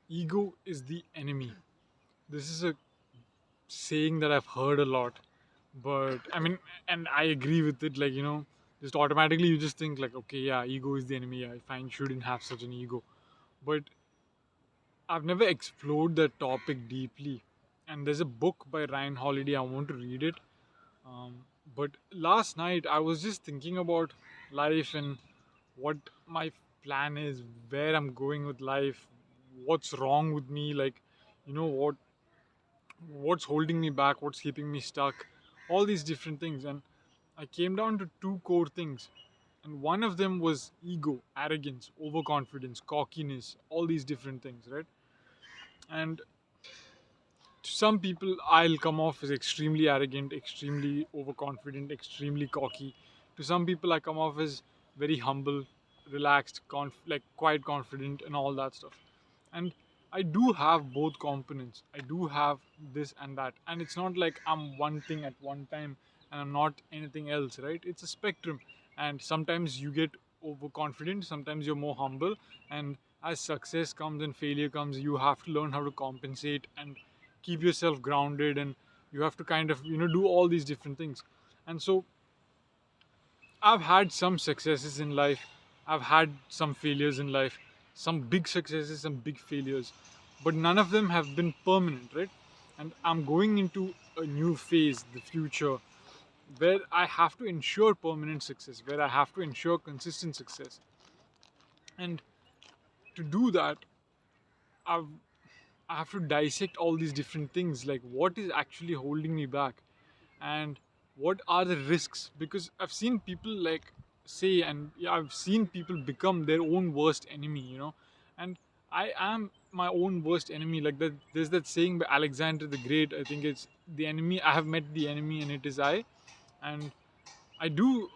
Ego is the enemy. This is a saying that I've heard a lot, but I mean, and I agree with it. Like, just automatically you just think, like, okay, yeah, ego is the enemy. Yeah, fine, shouldn't have such an ego. But I've never explored that topic deeply. And there's a book by Ryan Holiday, I want to read it. But last night I was just thinking about life and what my plan is, where I'm going with life, what's wrong with me, like, what's holding me back, what's keeping me stuck, all these different things. And I came down to two core things. And one of them was ego, arrogance, overconfidence, cockiness, all these different things, right? And to some people, I'll come off as extremely arrogant, extremely overconfident, extremely cocky. To some people, I come off as very humble, relaxed, like quite confident, and all that stuff. And I do have both components. I do have this and that, and it's not like I'm one thing at one time and I'm not anything else, right? It's a spectrum, and sometimes you get overconfident, sometimes you're more humble, and as success comes and failure comes, you have to learn how to compensate and keep yourself grounded, and you have to kind of do all these different things. And so I've had some successes in life, I've had some failures in life, some big successes, some big failures, but none of them have been permanent, right? And I'm going into a new phase, the future, where I have to ensure permanent success, where I have to ensure consistent success. And to do that, I've I have to dissect all these different things, like what is actually holding me back and what are the risks. Because I've seen people like say, and yeah, I've seen people become their own worst enemy. And I am my own worst enemy. Like that, there's that saying by Alexander the Great. I think it's the enemy. I have met the enemy, and it is I. And I do.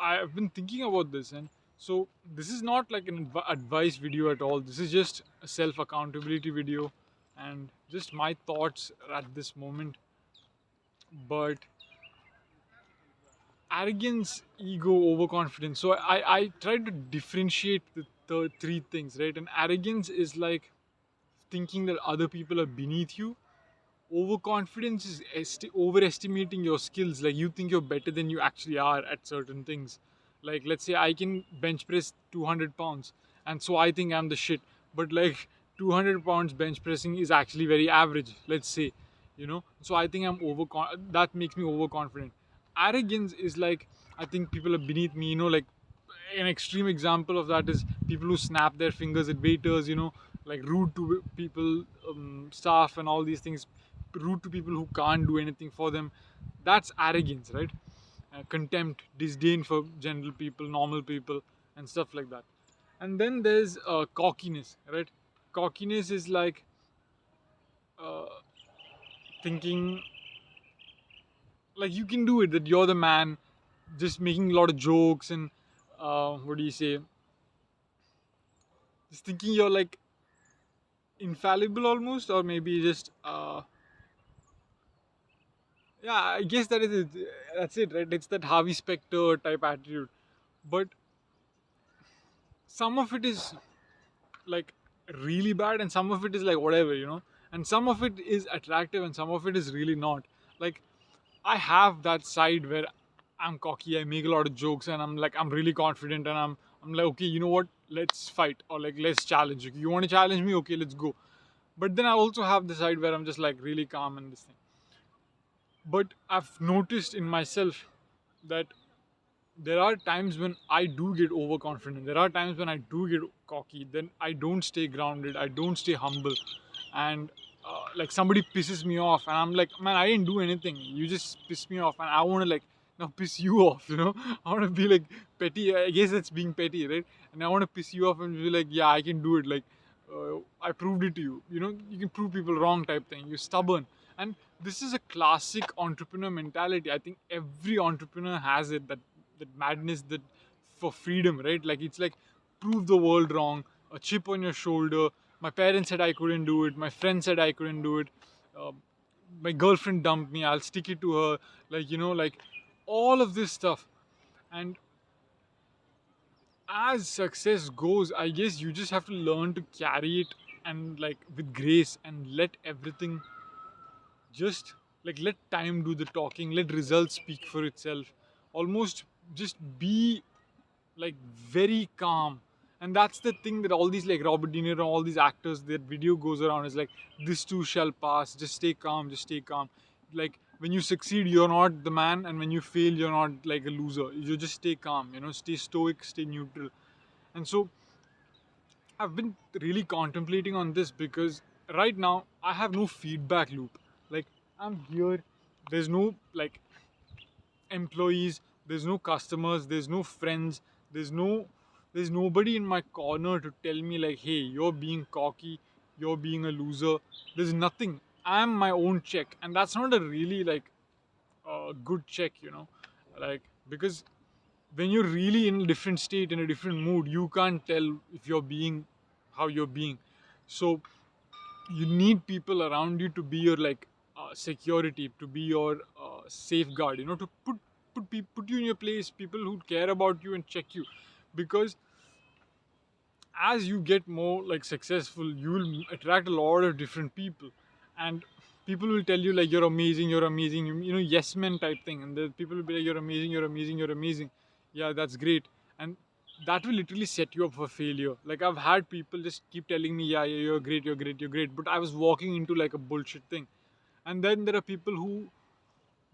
I've been thinking about this, and so this is not like an advice video at all. This is just a self accountability video, and just my thoughts at this moment. But arrogance, ego, overconfidence. So I try to differentiate the three things, right? And arrogance is like thinking that other people are beneath you. Overconfidence is overestimating your skills. Like you think you're better than you actually are at certain things. Like let's say I can bench press 200 pounds, and so I think I'm the shit. But like 200 pounds bench pressing is actually very average. Let's say, So I think I'm that makes me overconfident. Arrogance is like I think people are beneath me. Like an extreme example of that is people who snap their fingers at waiters, like rude to people, staff, and all these things, rude to people who can't do anything for them. That's arrogance, right? Contempt, disdain for general people, normal people, and stuff like that. And then there's cockiness, right? Cockiness is like uh, thinking like you can do it, that you're the man, just making a lot of jokes and what do you say, just thinking you're like infallible almost, or maybe just yeah, I guess that is it. That's it, right? It's that Harvey Specter type attitude. But some of it is like really bad, and some of it is like whatever. And some of it is attractive, and some of it is really not. Like I have that side where I'm cocky, I make a lot of jokes, and I'm really confident, and I'm like, okay, you know what? Let's fight, or like let's challenge. You want to challenge me? Okay, let's go. But then I also have the side where I'm just like really calm and this thing. But I've noticed in myself that there are times when I do get overconfident. There are times when I do get cocky. Then I don't stay grounded. I don't stay humble. And like somebody pisses me off, and I'm like, man, I didn't do anything. You just piss me off, and I want to like now piss you off. I want to be like petty. I guess that's being petty, right? And I want to piss you off and be like, yeah, I can do it. Like I proved it to you. You can prove people wrong type thing. You're stubborn. And this is a classic entrepreneur mentality. I think every entrepreneur has it, that madness, that for freedom, right? Like it's like prove the world wrong, a chip on your shoulder. My parents said I couldn't do it. My friend said I couldn't do it. Uh, my girlfriend dumped me. I'll stick it to her. Like all of this stuff. And as success goes, I guess you just have to learn to carry it and like with grace, and let everything just like let time do the talking, let results speak for itself. Almost just be like very calm. And that's the thing that all these like Robert De Niro, all these actors, their video goes around is like, this too shall pass, just stay calm, just stay calm. Like when you succeed, you're not the man, and when you fail, you're not like a loser. You just stay calm, stay stoic, stay neutral. And so I've been really contemplating on this because right now I have no feedback loop. Like I'm here, there's no like employees, there's no customers, there's no friends, there's no there's nobody in my corner to tell me like, hey, you're being cocky, you're being a loser. There's nothing. I'm my own check, and that's not a really like good check. Like because when you're really in a different state, in a different mood, you can't tell if you're being how you're being. So you need people around you to be your like security, to be your safeguard, to put you in your place, people who care about you and check you. Because as you get more like successful, you will attract a lot of different people, and people will tell you like, you're amazing, you're amazing, yes men type thing, and the people will be like, you're amazing, you're amazing, you're amazing. Yeah, that's great. And that will literally set you up for failure. Like I've had people just keep telling me, yeah, yeah, you're great, you're great, you're great, but I was walking into like a bullshit thing. And then there are people who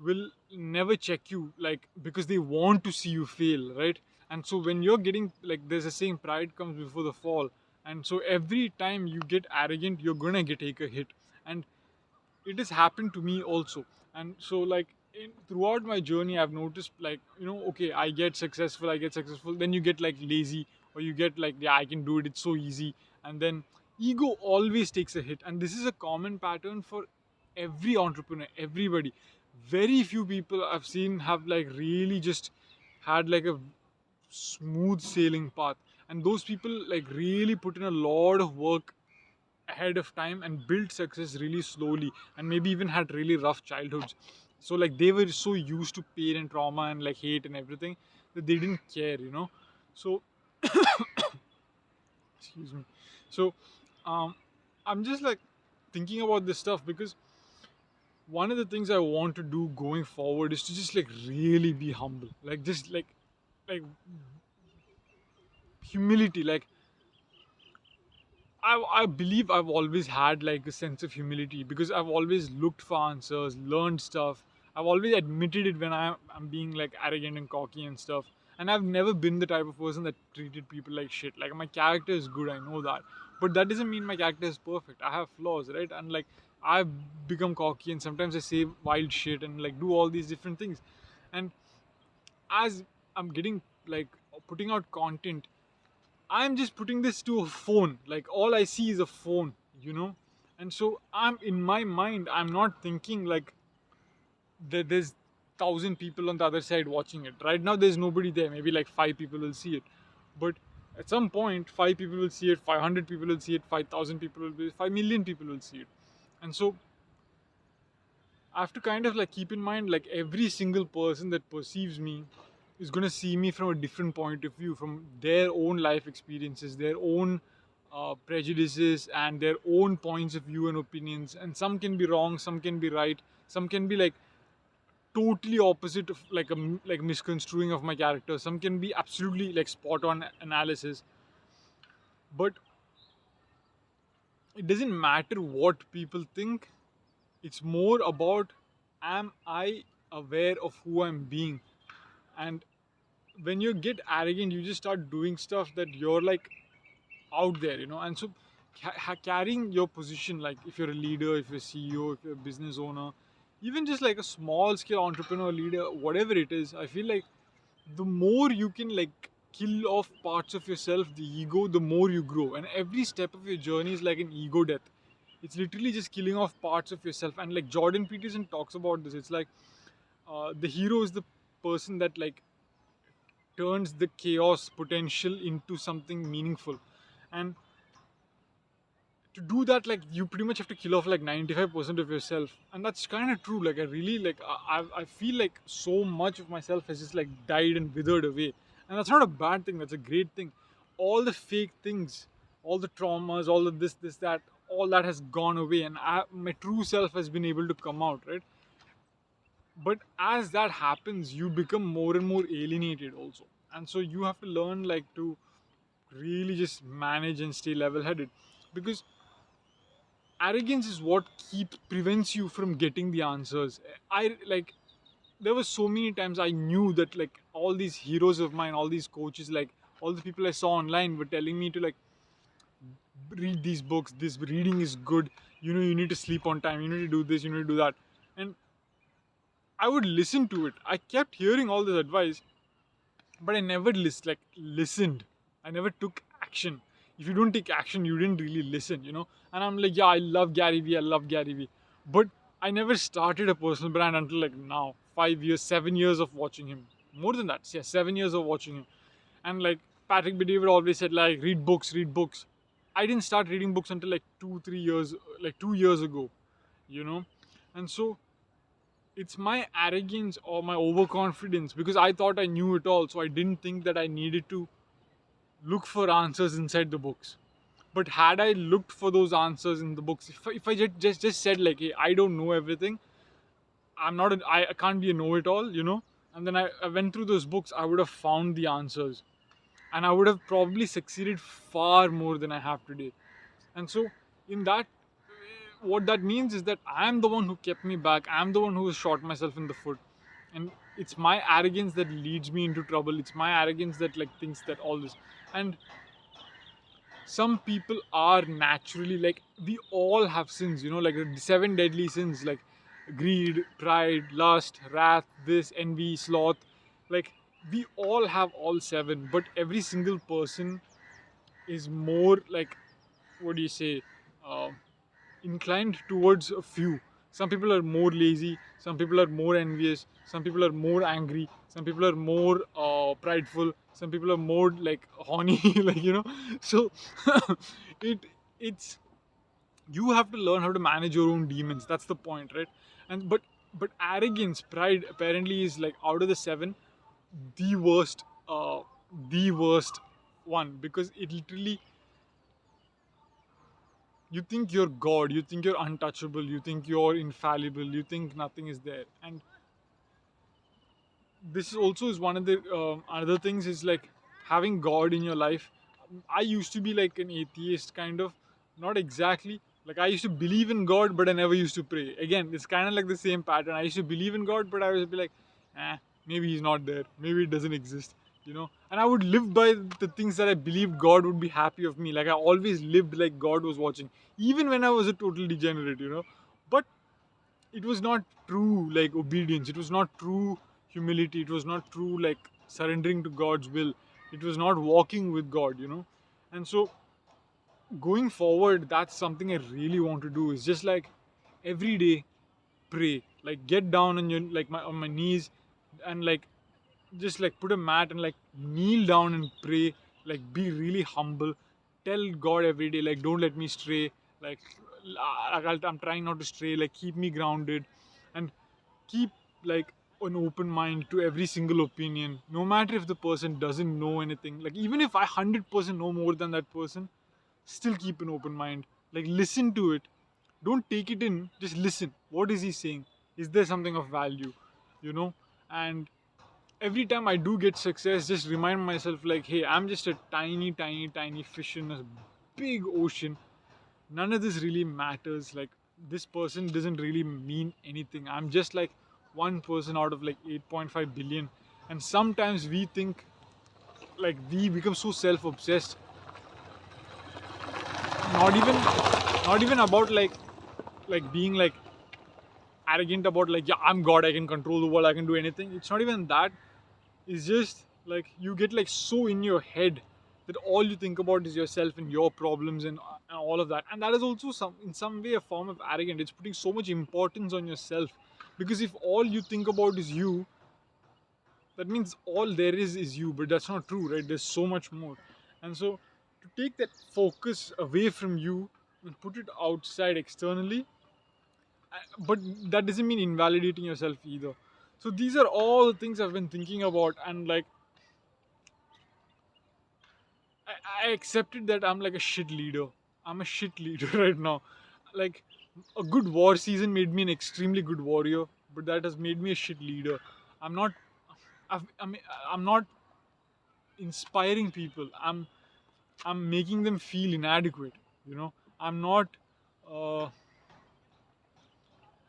will never check you, like because they want to see you fail, right? And so when you're getting like, there's a saying, pride comes before the fall. And so every time you get arrogant, you're gonna get take a hit. And it has happened to me also. And so like throughout my journey, I've noticed like, okay, I get successful, then you get like lazy, or you get like, yeah, I can do it, it's so easy. And then ego always takes a hit, and this is a common pattern for every entrepreneur, everybody. Very few people I've seen have like really just had like a smooth sailing path. And those people like really put in a lot of work ahead of time and built success really slowly, and maybe even had really rough childhoods. So like they were so used to pain and trauma and like hate and everything, that they didn't care. So excuse me. So um I'm just like thinking about this stuff because one of the things I want to do going forward is to just like really be humble, like just like humility. Like I believe I've always had like a sense of humility because I've always looked for answers, learned stuff. I've always admitted it when I'm being like arrogant and cocky and stuff. And I've never been the type of person that treated people like shit. Like my character is good, I know that. But that doesn't mean my character is perfect. I have flaws, right? And like I've become cocky and sometimes I say wild shit and like do all these different things. And as I'm getting like putting out content, I'm just putting this to a phone. Like all I see is a phone. And so I'm in my mind, I'm not thinking like there's 1,000 people on the other side watching it. Right now, there's nobody there. Maybe like 5 people will see it, but at some point, 5 people will see it, 500 people will see it, 5,000 people will be, 5 million people will see it. And so I have to kind of like keep in mind like every single person that perceives me is going to see me from a different point of view, from their own life experiences, their own prejudices, and their own points of view and opinions. And some can be wrong, some can be right, some can be like totally opposite of like like misconstruing of my character. Some can be absolutely like spot on analysis. But it doesn't matter what people think. It's more about, am I aware of who I'm being? And when you get arrogant, you just start doing stuff that you're like out there. And so carrying your position, like if you're a leader, if you're a CEO, if you're a business owner, even just like a small scale entrepreneur, leader, whatever it is, I feel like the more you can like kill off parts of yourself, the ego, the more you grow. And every step of your journey is like an ego death. It's literally just killing off parts of yourself. And like Jordan Peterson talks about this, it's like the hero is the person that like turns the chaos potential into something meaningful. And to do that, like you pretty much have to kill off like 95% of yourself. And that's kind of true. Like I really like I feel like so much of myself has just like died and withered away. And that's not a bad thing, that's a great thing. All the fake things, all the traumas, all the this that, all that has gone away, and my true self has been able to come out, right? But as that happens, you become more and more alienated also, and so you have to learn like to really just manage and stay level headed, because arrogance is what keeps prevents you from getting the answers. I like There were so many times I knew that like all these heroes of mine, all these coaches, like all the people I saw online were telling me to like read these books, this reading is good, you need to sleep on time, you need to do this, you need to do that. And I would listen to it. I kept hearing all this advice, but I never listened. I never took action. If you don't take action, you didn't really listen. And I'm like, yeah, I love Gary Vee, I love Gary Vee, but I never started a personal brand until like now, 5 years, 7 years of watching him, more than that, yeah, 7 years of watching him. And like Patrick Bedever always said, like read books, read books. I didn't start reading books until like 2 3 years, like 2 years ago, you know. And so it's my arrogance or my overconfidence, because I thought I knew it all, so I didn't think that I needed to look for answers inside the books. But had I looked for those answers in the books, if I just said like, hey, I don't know everything, I can't be a know-it-all. And then I went through those books, I would have found the answers, and I would have probably succeeded far more than I have today. And so, in that, what that means is that I'm the one who kept me back. I'm the one who shot myself in the foot, and it's my arrogance that leads me into trouble. It's my arrogance that like thinks that all this. And some people are naturally like, we all have sins, like the seven deadly sins, like greed, pride, lust, wrath, this, envy, sloth. Like we all have all seven, but every single person is more like, what do you say, uh, inclined towards a few. Some people are more lazy, some people are more envious, some people are more angry, some people are more prideful, some people are more like horny, So it it's you have to learn how to manage your own demons. That's the point, right? And but arrogance, pride apparently is like out of the seven, the worst, the worst one, because it literally, you think you're God, you think you're untouchable, you think you're infallible, you think nothing is there. And this is also is one of the other things is like having God in your life. I used to be like an atheist kind of, not exactly. Like I used to believe in God, but I never used to pray. Again, it's kind of like the same pattern. I used to believe in God, but I would be like, maybe he's not there, maybe it doesn't exist. And I would live by the things that I believed God would be happy of me. Like I always lived like God was watching, even when I was a total degenerate. But it was not true like obedience, it was not true humility, it was not true like surrendering to God's will, it was not walking with God. And so going forward, that's something I really want to do, is just like every day pray, like get down on your like on my knees, and like just like put a mat and like kneel down and pray, like be really humble, tell God every day like don't let me stray, like I'm trying not to stray, like keep me grounded, and keep like an open mind to every single opinion, no matter if the person doesn't know anything. Like even if I 100% know more than that person, still keep an open mind, like listen to it, don't take it in, just listen, what is he saying, is there something of value, you know and every time I do get success, just remind myself like, hey, I'm just a tiny, tiny, tiny fish in a big ocean. None of this really matters. Like this person doesn't really mean anything. I'm just like one person out of like 8.5 billion. And sometimes we think like we become so self-obsessed. Not even not even about like being like arrogant about like, yeah, I'm God, I can control the world, I can do anything. It's not even that. It's just like you get like so in your head that all you think about is yourself and your problems and all of that. And that is also in some way a form of arrogance. It's putting so much importance on yourself, because if all you think about is you, that means all there is you. But that's not true, right? There's so much more. And so to take that focus away from you and put it outside externally, but that doesn't mean invalidating yourself either. So these are all the things I've been thinking about, and like accepted that I'm like a shit leader. I'm a shit leader right now. Like, a good war season made me an extremely good warrior, but that has made me a shit leader. I'm not. I mean, I'm not inspiring people. I'm making them feel inadequate. You know, I'm not. Uh,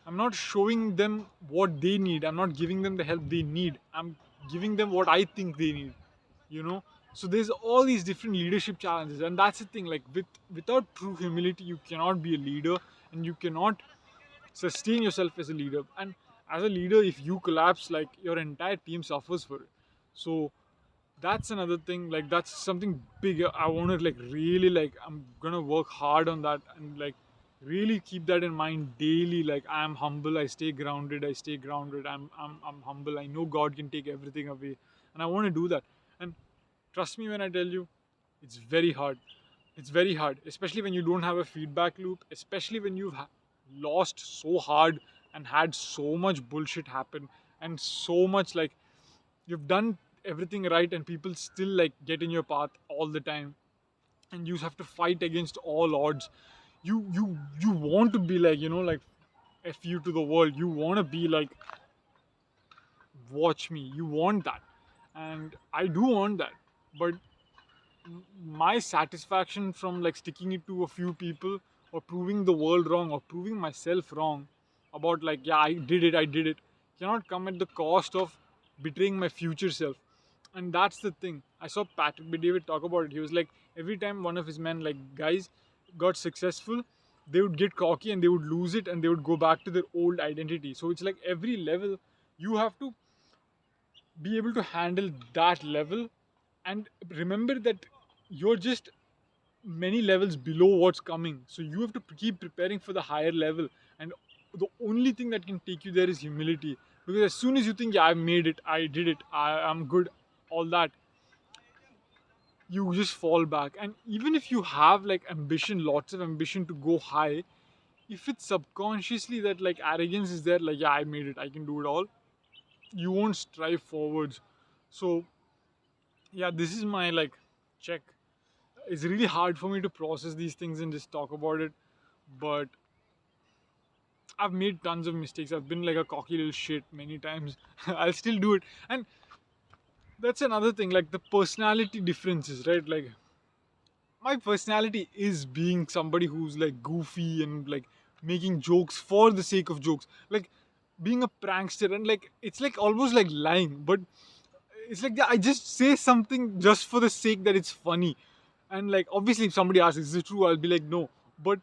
I'm not showing them what they need. I'm not giving them the help they need. I'm giving them what I think they need. You know. So there's all these different leadership challenges, and that's the thing. Like, without true humility, you cannot be a leader, and you cannot sustain yourself as a leader. And as a leader, if you collapse, like, your entire team suffers for it. So that's another thing. Like, that's something big. I want to, like, really, like, I'm gonna work hard on that, and, like, really keep that in mind daily. Like, I am humble, I stay grounded, I'm humble. I know God can take everything away, and I want to do that. And trust me when I tell you, it's very hard. It's very hard, especially when you don't have a feedback loop, especially when you've lost so hard and had so much bullshit happen, and so much, like, you've done everything right and people still, like, get in your path all the time, and you have to fight against all odds. You want to be like, like, f you to the world. You want to be like, watch me. You want that, and I do want that. But my satisfaction from, like, sticking it to a few people, or proving the world wrong, or proving myself wrong about, like, yeah, I did it, cannot come at the cost of betraying my future self. And that's the thing. I saw Patrick B. David talk about it. He was like, every time one of his men, like, guys, got successful, they would get cocky and they would lose it and they would go back to their old identity. So it's like every level you have to be able to handle that level, and remember that you're just many levels below what's coming. So you have to keep preparing for the higher level, and the only thing that can take you there is humility. Because as soon as you think, yeah, I made it, I did it, I'm good, all that, you just fall back. And even if you have, like, ambition, lots of ambition to go high, if it's subconsciously that, like, arrogance is there, like, yeah, I made it, I can do it all, you won't strive forwards. So yeah, this is my, like, check. It's really hard for me to process these things and just talk about it, but I've made tons of mistakes. I've been like a cocky little shit many times. I'll still do it. And that's another thing, like, the personality differences, right? Like, my personality is being somebody who's, like, goofy and, like, making jokes for the sake of jokes, like being a prankster, and, like, it's like almost like lying, but it's like, yeah, I just say something just for the sake that it's funny. And, like, obviously if somebody asks, is it true, I'll be like, no. But,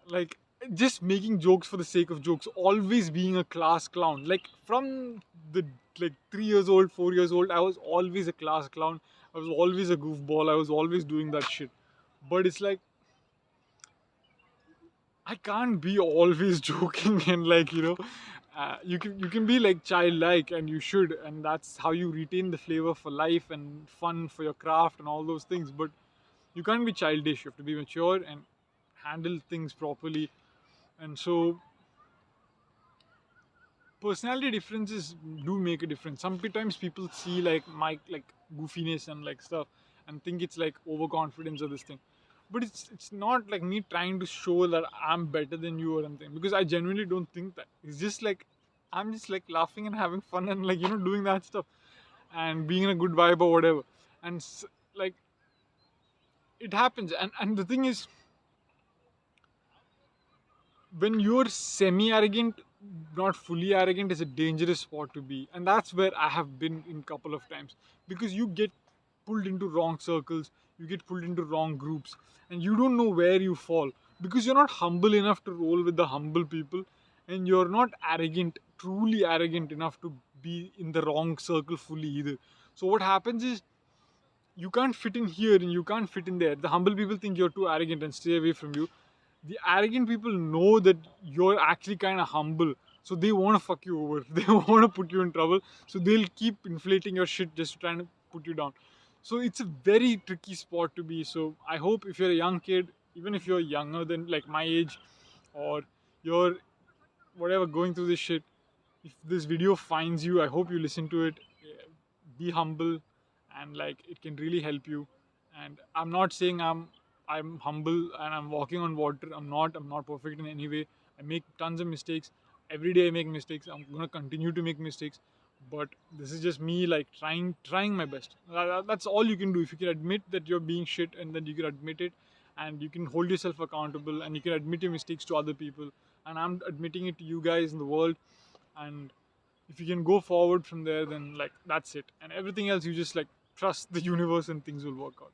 like, just making jokes for the sake of jokes, always being a class clown, like, from the, like, 3 years old, 4 years old, I was always a class clown. I was always a goofball. I was always doing that shit. But it's like, I can't be always joking and, like, you can be, like, childlike, and you should, and that's how you retain the flavor for life and fun for your craft and all those things. But you can't be childish. You have to be mature and handle things properly. And so personality differences do make a difference. Sometimes people see, like, my, like, goofiness and, like, stuff, and think it's like overconfidence or this thing. But it's not like me trying to show that I'm better than you or something, because I genuinely don't think that. It's just like, I'm just, like, laughing and having fun and, like, doing that stuff and being in a good vibe or whatever. And like, it happens. And the thing is, when you're semi arrogant, not fully arrogant, is a dangerous spot to be. And that's where I have been in couple of times, because you get pulled into wrong circles, you get pulled into wrong groups, and you don't know where you fall, because you're not humble enough to roll with the humble people, and you're not arrogant, truly arrogant enough to be in the wrong circle fully either. So what happens is, you can't fit in here and you can't fit in there. The humble people think you're too arrogant and stay away from you. The arrogant people know that you're actually kind of humble, so they want to fuck you over. They want to put you in trouble, so they'll keep inflating your shit just trying to put you down. So it's a very tricky spot to be. So I hope, if you're a young kid, even if you're younger than, like, my age, or you're whatever going through this shit, if this video finds you, I hope you listen to it. Be humble, and, like, it can really help you. And I'm not saying I'm humble and I'm walking on water. I'm not perfect in any way. I make tons of mistakes every day. I make mistakes. I'm gonna continue to make mistakes, but this is just me like trying my best. That's all you can do. If you can admit that you're being shit, and then you can admit it, and you can hold yourself accountable, and you can admit your mistakes to other people, and I'm admitting it to you guys in the world. And if you can go forward from there, then like that's it, and everything else you just like trust the universe and things will work out.